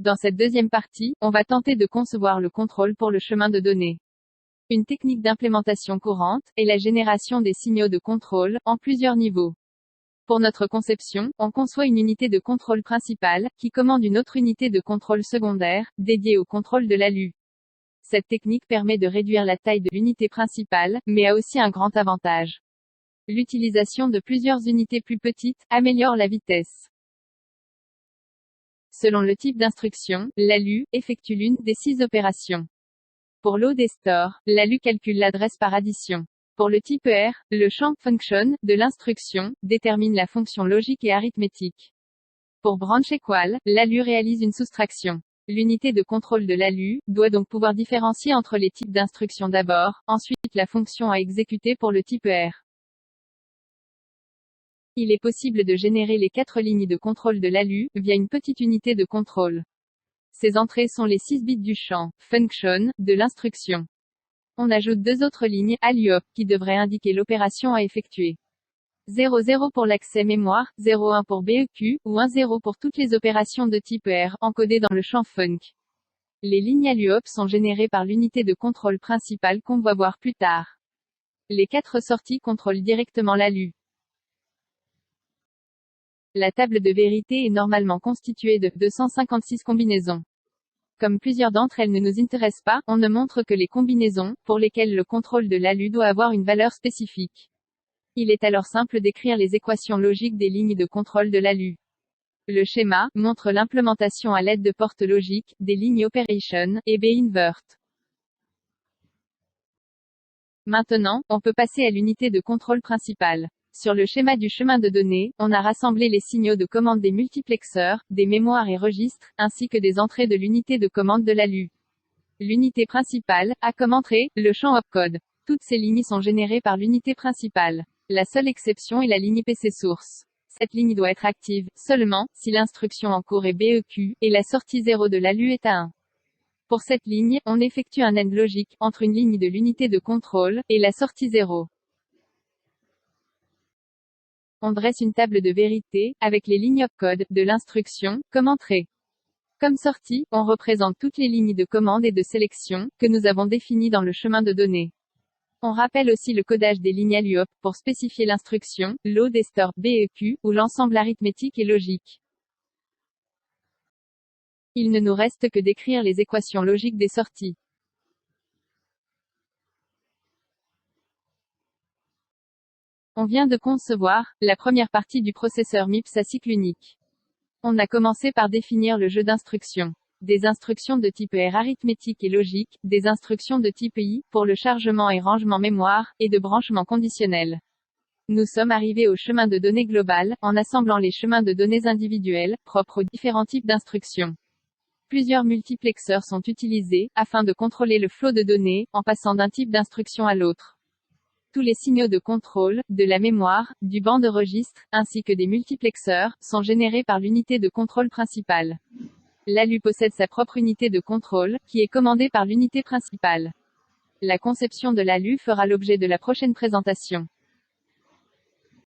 Dans cette deuxième partie, on va tenter de concevoir le contrôle pour le chemin de données. Une technique d'implémentation courante est la génération des signaux de contrôle, en plusieurs niveaux. Pour notre conception, on conçoit une unité de contrôle principale, qui commande une autre unité de contrôle secondaire, dédiée au contrôle de l'ALU. Cette technique permet de réduire la taille de l'unité principale, mais a aussi un grand avantage. L'utilisation de plusieurs unités plus petites améliore la vitesse. Selon le type d'instruction, l'ALU effectue l'une des 6 opérations. Pour load et store, l'ALU calcule l'adresse par addition. Pour le type R, le champ function de l'instruction détermine la fonction logique et arithmétique. Pour branch equal, l'ALU réalise une soustraction. L'unité de contrôle de l'ALU doit donc pouvoir différencier entre les types d'instructions d'abord, ensuite la fonction à exécuter pour le type R. Il est possible de générer les 4 lignes de contrôle de l'ALU via une petite unité de contrôle. Ces entrées sont les 6 bits du champ function de l'instruction. On ajoute 2 autres lignes ALUOP qui devraient indiquer l'opération à effectuer. 00 pour l'accès mémoire, 01 pour BEQ, ou 10 pour toutes les opérations de type R, encodées dans le champ func. Les lignes ALUOP sont générées par l'unité de contrôle principale qu'on va voir plus tard. Les 4 sorties contrôlent directement l'ALU. La table de vérité est normalement constituée de 256 combinaisons. Comme plusieurs d'entre elles ne nous intéressent pas, on ne montre que les combinaisons, pour lesquelles le contrôle de l'ALU doit avoir une valeur spécifique. Il est alors simple d'écrire les équations logiques des lignes de contrôle de l'ALU. Le schéma montre l'implémentation à l'aide de portes logiques, des lignes operation, et B-invert. Maintenant, on peut passer à l'unité de contrôle principale. Sur le schéma du chemin de données, on a rassemblé les signaux de commande des multiplexeurs, des mémoires et registres, ainsi que des entrées de l'unité de commande de l'ALU. L'unité principale a comme entrée le champ opcode. Toutes ces lignes sont générées par l'unité principale. La seule exception est la ligne PC source. Cette ligne doit être active seulement si l'instruction en cours est BEQ et la sortie 0 de l'ALU est à 1. Pour cette ligne, on effectue un AND logique entre une ligne de l'unité de contrôle et la sortie 0. On dresse une table de vérité, avec les lignes opcode de l'instruction, comme entrée. Comme sortie, on représente toutes les lignes de commande et de sélection, que nous avons définies dans le chemin de données. On rappelle aussi le codage des lignes ALUOP, pour spécifier l'instruction, load et store, BEQ, ou l'ensemble arithmétique et logique. Il ne nous reste que d'écrire les équations logiques des sorties. On vient de concevoir la première partie du processeur MIPS à cycle unique. On a commencé par définir le jeu d'instructions. Des instructions de type R arithmétique et logique, des instructions de type I, pour le chargement et rangement mémoire, et de branchement conditionnel. Nous sommes arrivés au chemin de données global, en assemblant les chemins de données individuels, propres aux différents types d'instructions. Plusieurs multiplexeurs sont utilisés, afin de contrôler le flot de données, en passant d'un type d'instruction à l'autre. Tous les signaux de contrôle, de la mémoire, du banc de registre, ainsi que des multiplexeurs, sont générés par l'unité de contrôle principale. L'ALU possède sa propre unité de contrôle, qui est commandée par l'unité principale. La conception de l'ALU fera l'objet de la prochaine présentation.